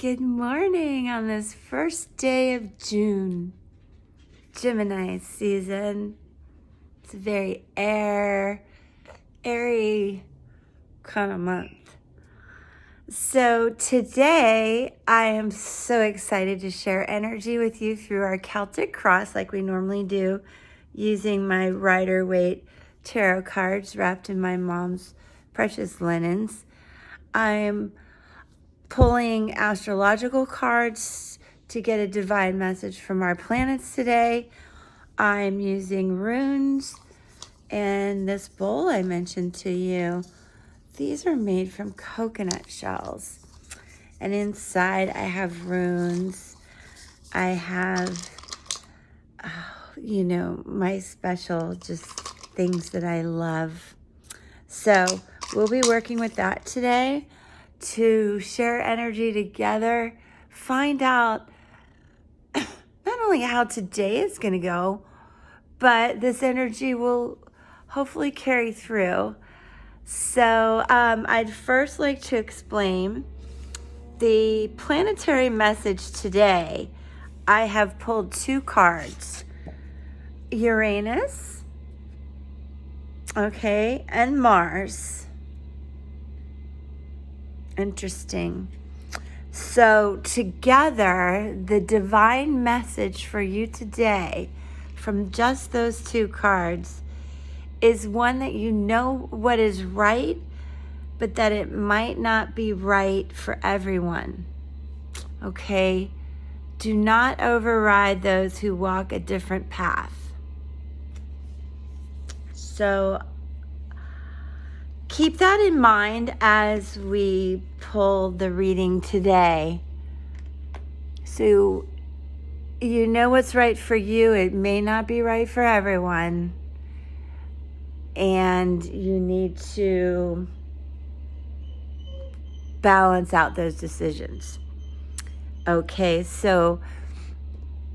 Good morning on this first day of June, Gemini season. It's a very airy kind of month. So today I am so excited to share energy with you through our Celtic cross like we normally do, using my Rider-Waite tarot cards wrapped in my mom's precious linens. I'm pulling astrological cards to get a divine message from our planets today. I'm using runes and this bowl I mentioned to you. These are made from coconut shells. And inside I have runes. I have, my special just things that I love. So we'll be working with that today to share energy together, find out not only how today is going to go, but this energy will hopefully carry through. So I'd first like to explain the planetary message today. I have pulled two cards, Uranus, and Mars. Interesting. So together, the divine message for you today from just those two cards is one that you know what is right, but that it might not be right for everyone. Okay? Do not override those who walk a different path. So keep that in mind as we pull the reading today. So you know what's right for you. It may not be right for everyone. And you need to balance out those decisions. Okay, so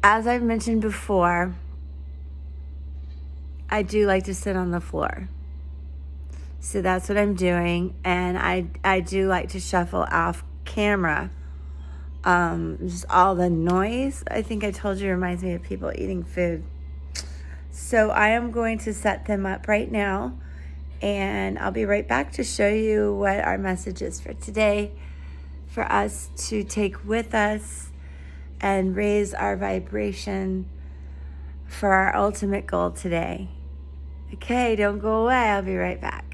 as I've mentioned before, I do like to sit on the floor. So that's what I'm doing, and I do like to shuffle off camera. Just all the noise, I think I told you, reminds me of people eating food. So I am going to set them up right now, and I'll be right back to show you what our message is for today, for us to take with us and raise our vibration for our ultimate goal today. Okay, don't go away. I'll be right back.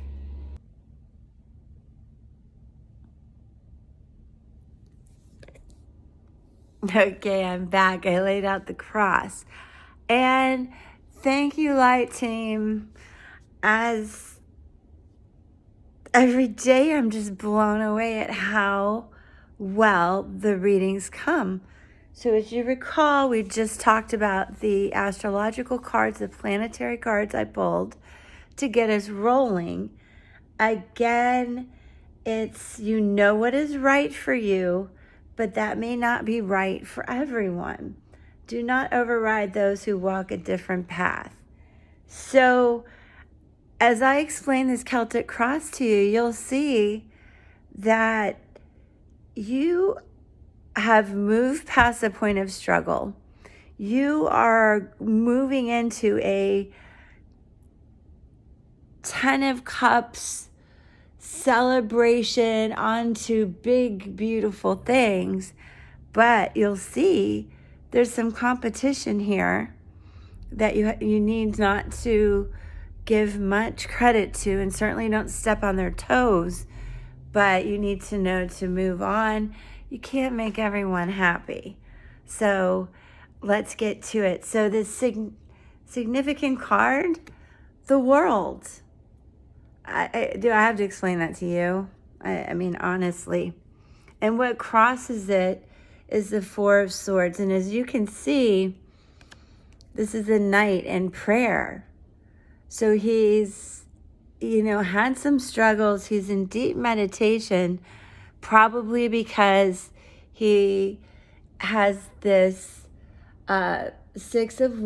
Okay, I'm back. I laid out the cross. And thank you, Light Team. As every day I'm just blown away at how well the readings come. So as you recall, we just talked about the astrological cards, the planetary cards I pulled to get us rolling. Again, it's you know what is right for you, but that may not be right for everyone. Do not override those who walk a different path. So as I explain this Celtic cross to you, you'll see that you have moved past the point of struggle. You are moving into a 10 of Cups celebration onto big, beautiful things. But you'll see there's some competition here that you need not to give much credit to, and certainly don't step on their toes. But you need to know to move on. You can't make everyone happy. So let's get to it. So this significant card, the World. Do I have to explain that to you? I mean, honestly. And what crosses it is the Four of Swords. And as you can see, this is a knight in prayer. So he's, had some struggles. He's in deep meditation, probably because he has this Six of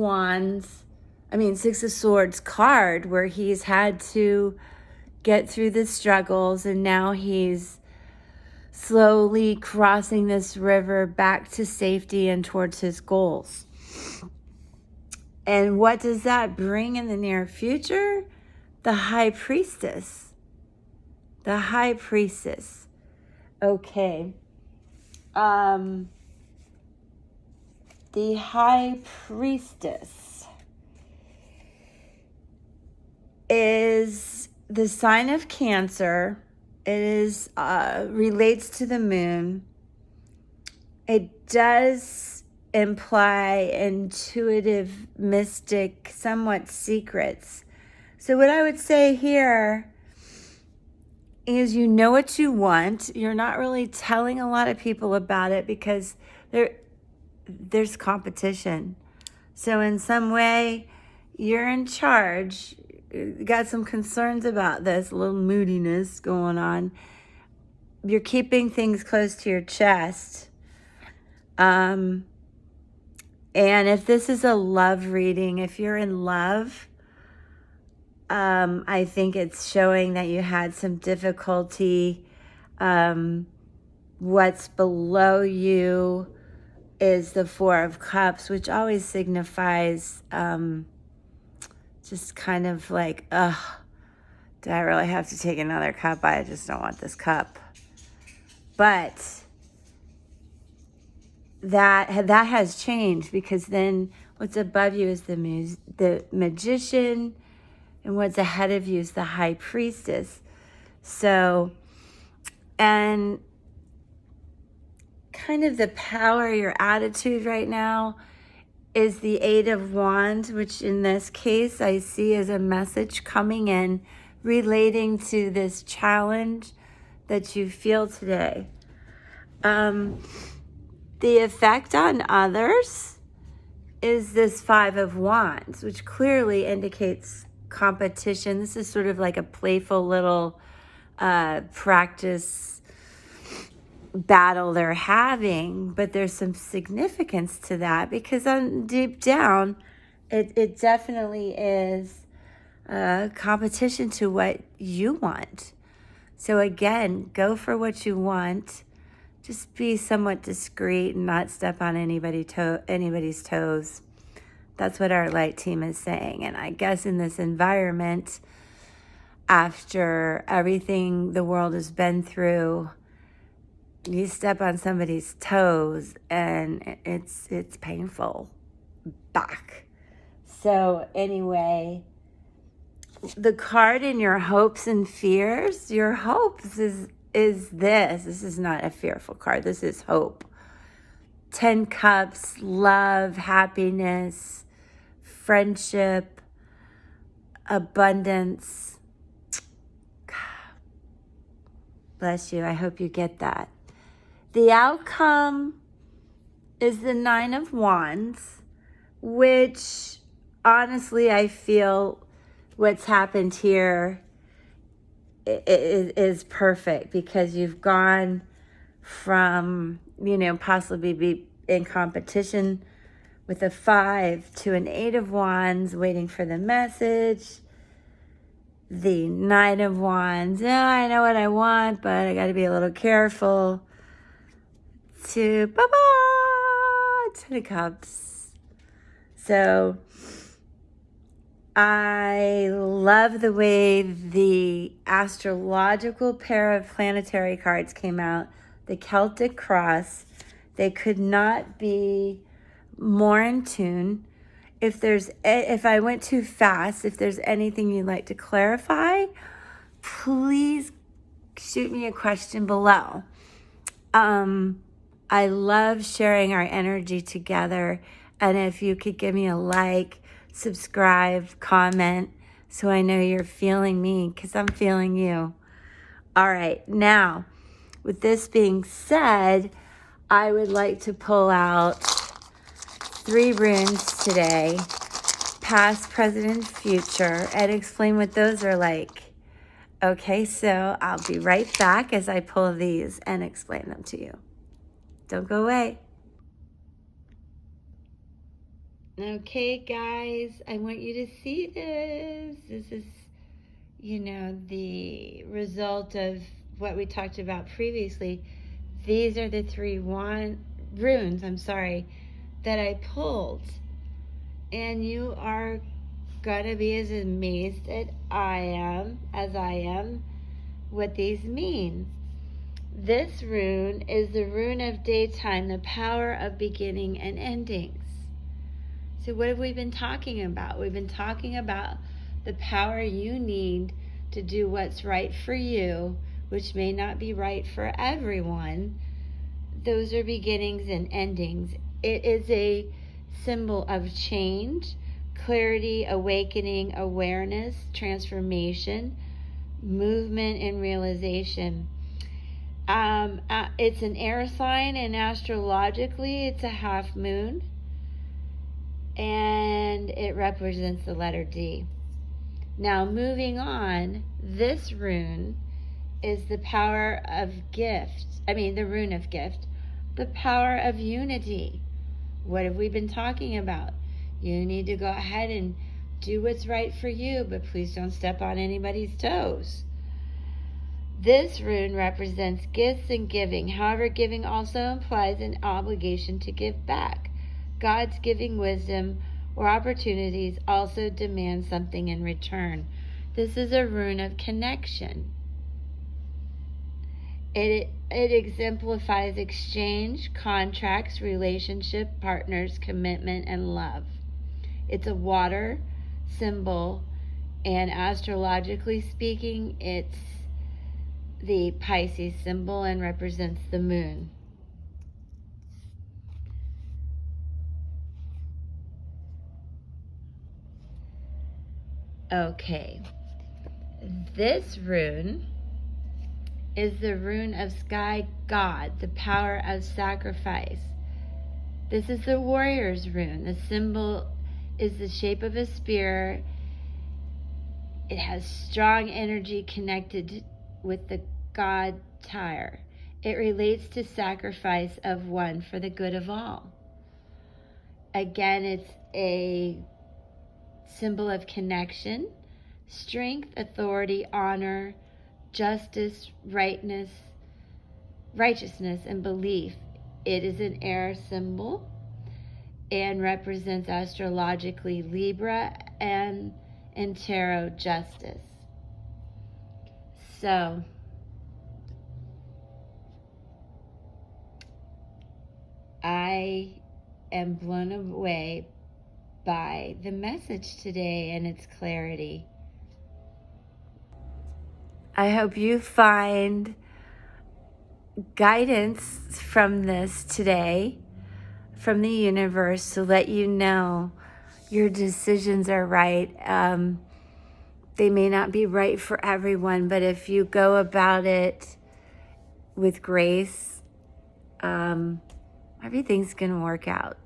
Swords card where he's had to get through the struggles, and now he's slowly crossing this river back to safety and towards his goals. And what does that bring in the near future? The High Priestess. The High Priestess. Okay. The High Priestess is the sign of Cancer. It is relates to the moon. It does imply intuitive, mystic, somewhat secrets. So what I would say here is, you know what you want. You're not really telling a lot of people about it because there's competition. So in some way, you're in charge. You got some concerns about this, a little moodiness going on. You're keeping things close to your chest. And if this is a love reading, if you're in love, I think it's showing that you had some difficulty. What's below you is the Four of Cups, which always signifies just kind of like, do I really have to take another cup? I just don't want this cup. But that has changed, because then what's above you is the Magician, and what's ahead of you is the High Priestess. So, and kind of the power, your attitude right now is the Eight of Wands, which in this case I see as a message coming in relating to this challenge that you feel today. The effect on others is this Five of Wands, which clearly indicates competition. This is sort of like a playful little practice battle they're having, but there's some significance to that, because on deep down, it definitely is competition to what you want. So again, go for what you want. Just be somewhat discreet and not step on anybody's toes. That's what our light team is saying. And I guess in this environment, after everything the world has been through, you step on somebody's toes and it's painful back. So anyway, the card in your hopes and fears, your hopes is this is not a fearful card. This is hope. 10 Cups, love, happiness, friendship, abundance. Bless you. I hope you get that. The outcome is the Nine of Wands, which honestly I feel what's happened here is perfect, because you've gone from, possibly be in competition with a 5 to an 8 of Wands, waiting for the message. The Nine of Wands, I know what I want, but I got to be a little careful. To Ten of Cups. So I love the way the astrological pair of planetary cards came out. The Celtic cross. They could not be more in tune. If I went too fast, if there's anything you'd like to clarify, please shoot me a question below. I love sharing our energy together. And if you could give me a like, subscribe, comment, so I know you're feeling me, because I'm feeling you. All right, now, with this being said, I would like to pull out 3 runes today, past, present, and future, and explain what those are like. Okay, so I'll be right back as I pull these and explain them to you. Don't go away. Okay, guys, I want you to see this. This is, the result of what we talked about previously. these are the three runes, that I pulled. And you are gonna be as amazed as I am what these mean. This rune is the rune of daytime, the power of beginning and endings. So what have we been talking about? We've been talking about the power you need to do what's right for you, which may not be right for everyone. Those are beginnings and endings. It is a symbol of change, clarity, awakening, awareness, transformation, movement, and realization. It's an air sign, and astrologically it's a half moon, and it represents the letter D. Now, moving on, this rune is the power of the rune of gift, the power of unity. What have we been talking about? You need to go ahead and do what's right for you, but please don't step on anybody's toes. This rune represents gifts and giving. However, giving also implies an obligation to give back. God's giving wisdom or opportunities also demand something in return. This is a rune of connection. It exemplifies exchange, contracts, relationship, partners, commitment, and love. It's a water symbol, and astrologically speaking, it's the Pisces symbol and represents the moon. Okay, this rune is the rune of sky god, the power of sacrifice. This is the warrior's rune. The symbol is the shape of a spear. It has strong energy connected with the god Tyre. It relates to sacrifice of one for the good of all. Again, it's a symbol of connection, strength, authority, honor, justice, righteousness, and belief. It is an air symbol and represents astrologically Libra and in tarot justice. So, I am blown away by the message today and its clarity. I hope you find guidance from this today, from the universe, to let you know your decisions are right. They may not be right for everyone, but if you go about it with grace, everything's going to work out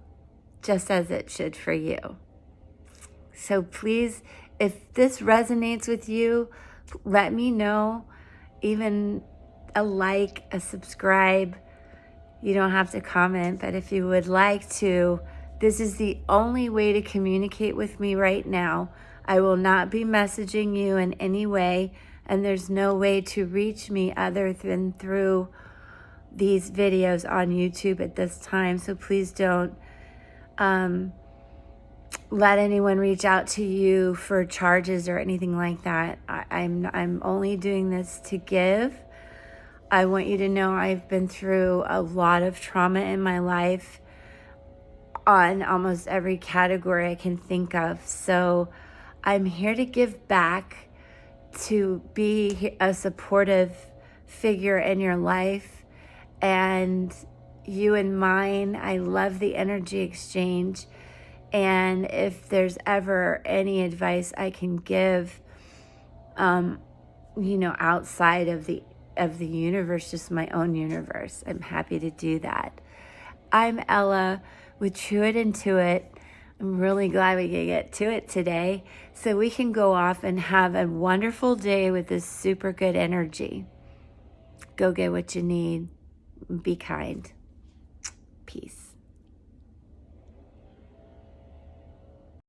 just as it should for you. So please, if this resonates with you, let me know. Even a like, a subscribe. You don't have to comment, but if you would like to, this is the only way to communicate with me right now. I will not be messaging you in any way, and there's no way to reach me other than through these videos on YouTube at this time. So please don't let anyone reach out to you for charges or anything like that. I'm only doing this to give. I want you to know I've been through a lot of trauma in my life on almost every category I can think of. So I'm here to give back, to be a supportive figure in your life and you and mine. I love the energy exchange. And if there's ever any advice I can give, outside of the universe, just my own universe, I'm happy to do that. I'm Ella with Truitt Intuitive. I'm really glad we could get to it today, so we can go off and have a wonderful day with this super good energy. Go get what you need. Be kind. Peace.